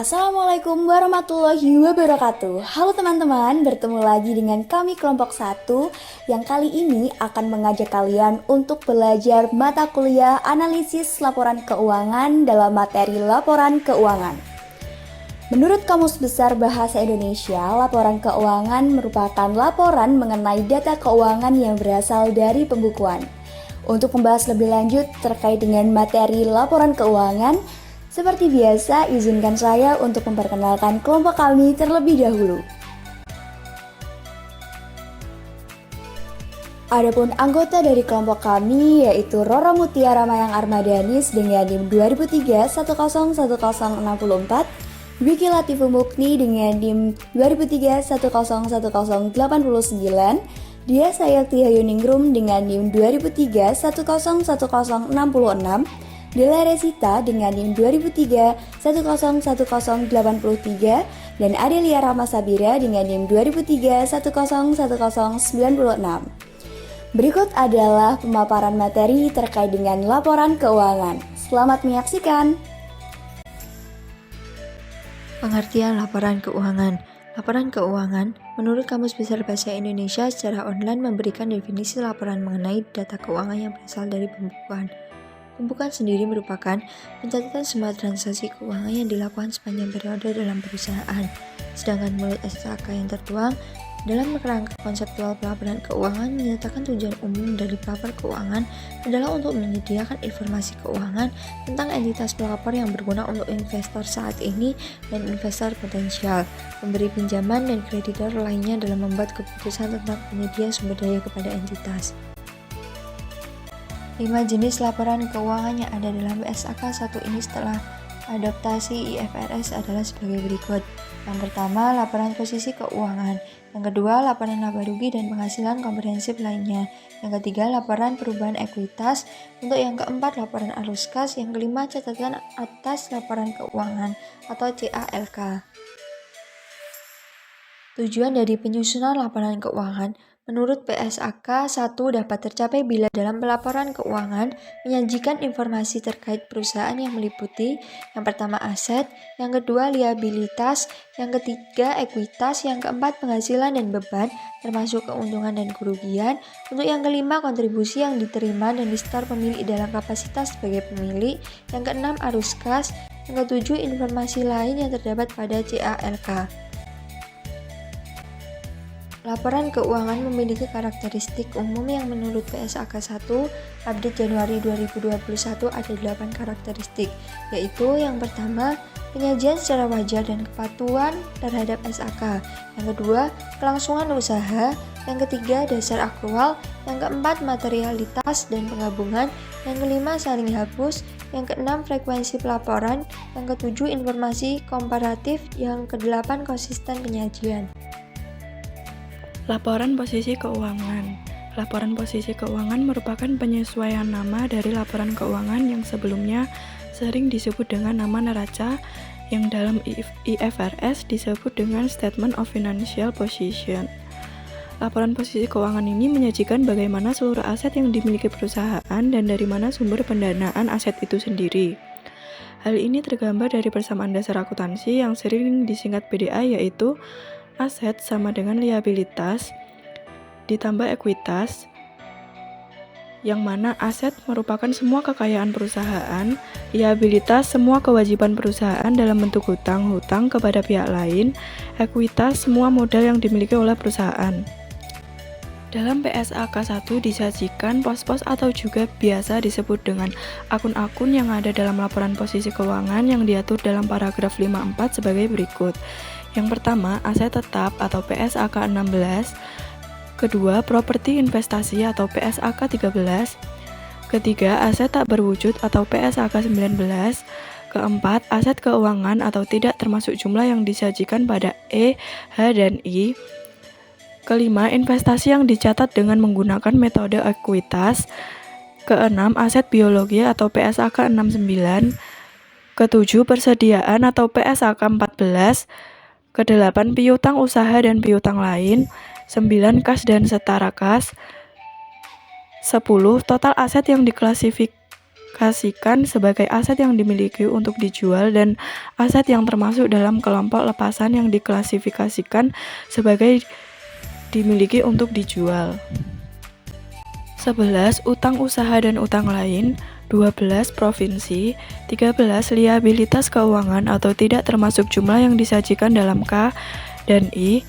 Assalamualaikum warahmatullahi wabarakatuh. Halo teman-teman, bertemu lagi dengan kami kelompok 1 yang kali ini akan mengajak kalian untuk belajar mata kuliah analisis laporan keuangan dalam materi laporan keuangan. Menurut Kamus Besar Bahasa Indonesia, laporan keuangan merupakan laporan mengenai data keuangan yang berasal dari pembukuan. Untuk membahas lebih lanjut terkait dengan materi laporan keuangan, seperti biasa, izinkan saya untuk memperkenalkan kelompok kami terlebih dahulu. Adapun anggota dari kelompok kami yaitu Roro Mutiara Mayang Armadanis dengan NIM 2003-1011064, Wiki Latifu Mukni dengan NIM 2003-1011089, Dia Sayakti Hayuningrum dengan NIM 2003-1011066, Dela Resita dengan NIM 2003-1011083, dan Adelia Rama Sabira dengan NIM 2003-1011096. Berikut adalah pemaparan materi terkait dengan laporan keuangan. Selamat menyaksikan. Pengertian laporan keuangan. Laporan keuangan, menurut Kamus Besar Bahasa Indonesia secara online memberikan definisi laporan mengenai data keuangan yang berasal dari pembukuan. Pembukuan sendiri merupakan pencatatan semua transaksi keuangan yang dilakukan sepanjang periode dalam perusahaan. Sedangkan menurut SKK yang tertuang dalam kerangka konseptual pelaporan keuangan menyatakan tujuan umum dari pelapor keuangan adalah untuk menyediakan informasi keuangan tentang entitas pelapor yang berguna untuk investor saat ini dan investor potensial, pemberi pinjaman dan kreditor lainnya dalam membuat keputusan tentang penyedia sumber daya kepada entitas. 5 jenis laporan keuangan yang ada dalam SAK 1 ini setelah adaptasi IFRS adalah sebagai berikut. Yang pertama, laporan posisi keuangan. Yang kedua, laporan laba rugi dan penghasilan komprehensif lainnya. Yang ketiga, laporan perubahan ekuitas. Untuk yang keempat, laporan arus kas. Yang kelima, catatan atas laporan keuangan atau CALK. Tujuan dari penyusunan laporan keuangan menurut PSAK 1 dapat tercapai bila dalam pelaporan keuangan menyajikan informasi terkait perusahaan yang meliputi yang pertama aset, yang kedua liabilitas, yang ketiga ekuitas, yang keempat penghasilan dan beban termasuk keuntungan dan kerugian, untuk yang kelima kontribusi yang diterima dan disetor pemilik dalam kapasitas sebagai pemilik, yang keenam arus kas, yang ketujuh informasi lain yang terdapat pada CALK. Laporan keuangan memiliki karakteristik umum yang menurut PSAK 1 update Januari 2021 ada 8 karakteristik, yaitu yang pertama, penyajian secara wajar dan kepatuhan terhadap SAK, yang kedua, kelangsungan usaha, yang ketiga, dasar akrual, yang keempat, materialitas dan penggabungan, yang kelima, saling hapus, yang keenam, frekuensi pelaporan, yang ketujuh, informasi komparatif, yang kedelapan, konsisten penyajian. Laporan posisi keuangan. Laporan posisi keuangan merupakan penyesuaian nama dari laporan keuangan yang sebelumnya sering disebut dengan nama neraca yang dalam IFRS disebut dengan Statement of Financial Position. Laporan posisi keuangan ini menyajikan bagaimana seluruh aset yang dimiliki perusahaan dan dari mana sumber pendanaan aset itu sendiri. Hal ini tergambar dari persamaan dasar akuntansi yang sering disingkat PDA, yaitu aset sama dengan liabilitas ditambah ekuitas, yang mana aset merupakan semua kekayaan perusahaan, liabilitas semua kewajiban perusahaan dalam bentuk hutang kepada pihak lain, ekuitas semua modal yang dimiliki oleh perusahaan. Dalam PSAK 1 disajikan pos-pos atau juga biasa disebut dengan akun-akun yang ada dalam laporan posisi keuangan yang diatur dalam paragraf 54 sebagai berikut. Yang pertama, aset tetap atau PSAK 16. Kedua, properti investasi atau PSAK 13. Ketiga, aset tak berwujud atau PSAK 19. Keempat, aset keuangan atau tidak termasuk jumlah yang disajikan pada E, H, dan I. Kelima, investasi yang dicatat dengan menggunakan metode ekuitas. Keenam, aset biologi atau PSAK 69. Ketujuh, persediaan atau PSAK 14. Kedelapan, piutang usaha dan piutang lain. 9, kas dan setara kas. 10, total aset yang diklasifikasi diklasifikasikan sebagai aset yang dimiliki untuk dijual dan aset yang termasuk dalam kelompok lepasan yang diklasifikasikan sebagai dimiliki untuk dijual. 11. Utang usaha dan utang lain. 12. Provinsi. 13. Liabilitas keuangan atau tidak termasuk jumlah yang disajikan dalam K dan I.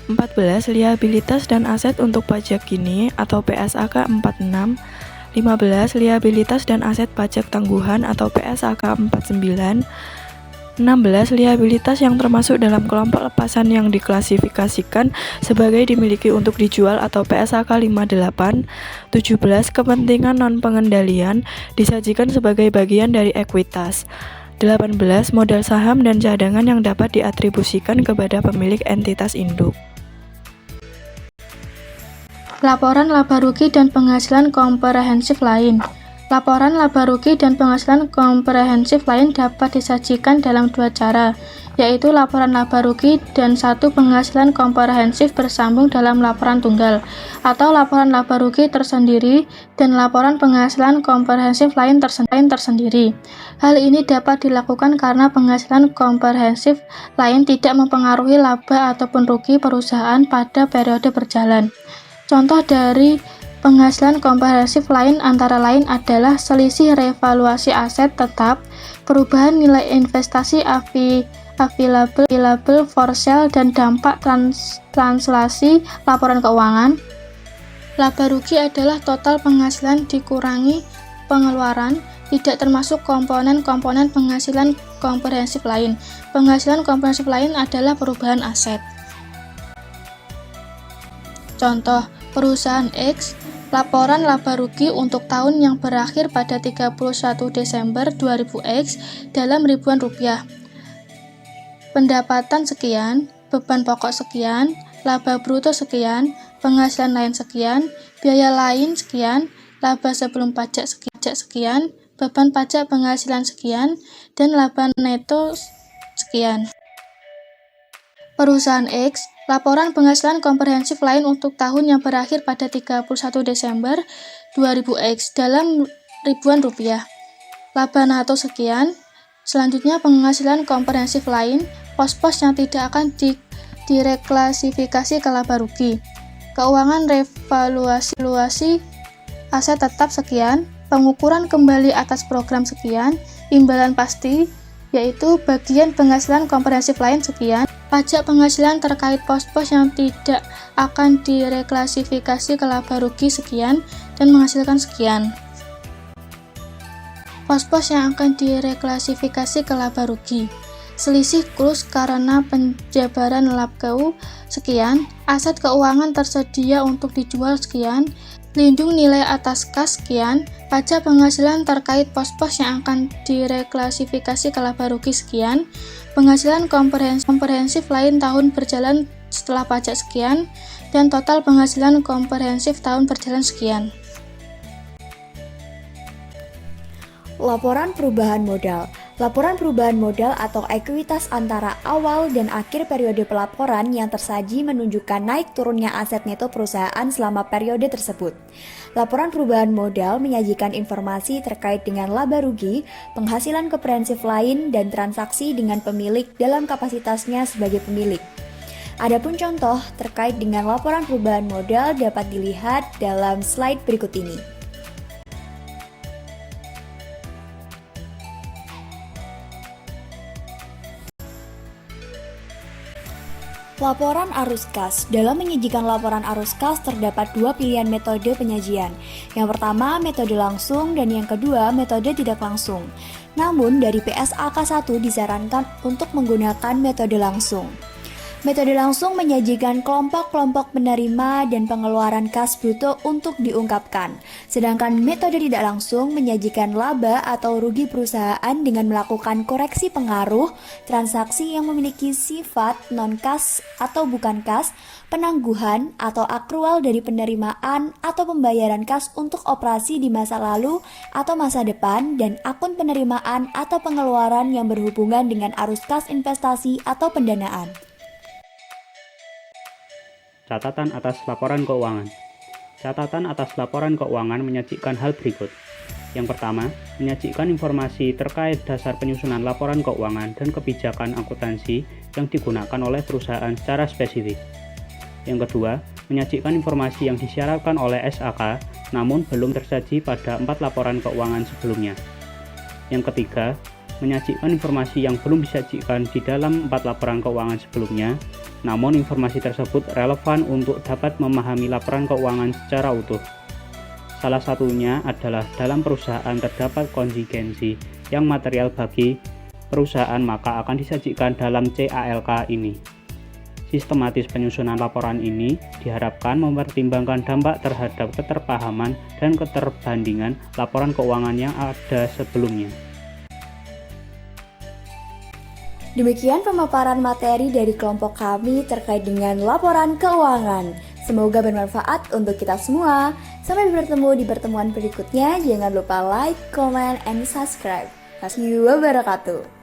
14. Liabilitas dan aset untuk pajak kini atau PSAK 46. 15. Liabilitas dan aset pajak tangguhan atau PSAK 49. 16. Liabilitas yang termasuk dalam kelompok lepasan yang diklasifikasikan sebagai dimiliki untuk dijual atau PSAK 58. 17. Kepentingan non-pengendalian disajikan sebagai bagian dari ekuitas. 18. Modal saham dan cadangan yang dapat diatribusikan kepada pemilik entitas induk. Laporan laba rugi dan penghasilan komprehensif lain. Laporan laba rugi dan penghasilan komprehensif lain dapat disajikan dalam dua cara, yaitu laporan laba rugi dan satu penghasilan komprehensif bersambung dalam laporan tunggal, atau laporan laba rugi tersendiri dan laporan penghasilan komprehensif lain tersendiri. Hal ini dapat dilakukan karena penghasilan komprehensif lain tidak mempengaruhi laba ataupun rugi perusahaan pada periode berjalan. Contoh dari penghasilan komprehensif lain antara lain adalah selisih revaluasi aset tetap, perubahan nilai investasi available for sale, dan dampak translasi laporan keuangan. Laba rugi adalah total penghasilan dikurangi pengeluaran, tidak termasuk komponen-komponen penghasilan komprehensif lain. Penghasilan komprehensif lain adalah perubahan aset. Contoh, perusahaan X, laporan laba rugi untuk tahun yang berakhir pada 31 Desember 2000X dalam ribuan rupiah. Pendapatan sekian, beban pokok sekian, laba bruto sekian, penghasilan lain sekian, biaya lain sekian, laba sebelum pajak sekian, beban pajak penghasilan sekian, dan laba neto sekian. Perusahaan X, laporan penghasilan komprehensif lain untuk tahun yang berakhir pada 31 Desember 2000X dalam ribuan rupiah. Laba neto sekian. Selanjutnya penghasilan komprehensif lain, pos-pos yang tidak akan direklasifikasi ke laba rugi. Keuangan revaluasi aset tetap sekian, pengukuran kembali atas program sekian, imbalan pasti, yaitu bagian penghasilan komprehensif lain sekian, pajak penghasilan terkait pos-pos yang tidak akan direklasifikasi ke laba rugi sekian, dan menghasilkan sekian. Pos-pos yang akan direklasifikasi ke laba rugi. Selisih kurus karena penjabaran labkeu sekian, aset keuangan tersedia untuk dijual sekian, lindung nilai atas kas sekian, pajak penghasilan terkait pos-pos yang akan direklasifikasi ke laba rugi sekian, penghasilan komprehensif lain tahun berjalan setelah pajak sekian, dan total penghasilan komprehensif tahun berjalan sekian. Laporan perubahan modal. Laporan perubahan modal atau ekuitas antara awal dan akhir periode pelaporan yang tersaji menunjukkan naik turunnya aset neto perusahaan selama periode tersebut. Laporan perubahan modal menyajikan informasi terkait dengan laba rugi, penghasilan komprehensif lain, dan transaksi dengan pemilik dalam kapasitasnya sebagai pemilik. Adapun contoh terkait dengan laporan perubahan modal dapat dilihat dalam slide berikut ini. Laporan arus kas. Dalam menyajikan laporan arus kas terdapat dua pilihan metode penyajian. Yang pertama metode langsung dan yang kedua metode tidak langsung. Namun dari PSAK 1 disarankan untuk menggunakan metode langsung. Metode langsung menyajikan kelompok-kelompok penerima dan pengeluaran kas bruto untuk diungkapkan. Sedangkan metode tidak langsung menyajikan laba atau rugi perusahaan dengan melakukan koreksi pengaruh, transaksi yang memiliki sifat non-kas atau bukan kas, penangguhan atau akrual dari penerimaan atau pembayaran kas untuk operasi di masa lalu atau masa depan, dan akun penerimaan atau pengeluaran yang berhubungan dengan arus kas investasi atau pendanaan. Catatan atas laporan keuangan. Catatan atas laporan keuangan menyajikan hal berikut. Yang pertama, menyajikan informasi terkait dasar penyusunan laporan keuangan dan kebijakan akuntansi yang digunakan oleh perusahaan secara spesifik. Yang kedua, menyajikan informasi yang disyaratkan oleh SAK namun belum tersaji pada 4 laporan keuangan sebelumnya. Yang ketiga, menyajikan informasi yang belum disajikan di dalam 4 laporan keuangan sebelumnya, namun informasi tersebut relevan untuk dapat memahami laporan keuangan secara utuh. Salah satunya adalah dalam perusahaan terdapat kontingensi yang material bagi perusahaan maka akan disajikan dalam CALK ini. Sistematis penyusunan laporan ini diharapkan mempertimbangkan dampak terhadap keterpahaman dan keterbandingan laporan keuangan yang ada sebelumnya. Demikian pemaparan materi dari kelompok kami terkait dengan laporan keuangan. Semoga bermanfaat untuk kita semua. Sampai bertemu di pertemuan berikutnya. Jangan lupa like, comment, and subscribe. Wassalamualaikum warahmatullahi wabarakatuh.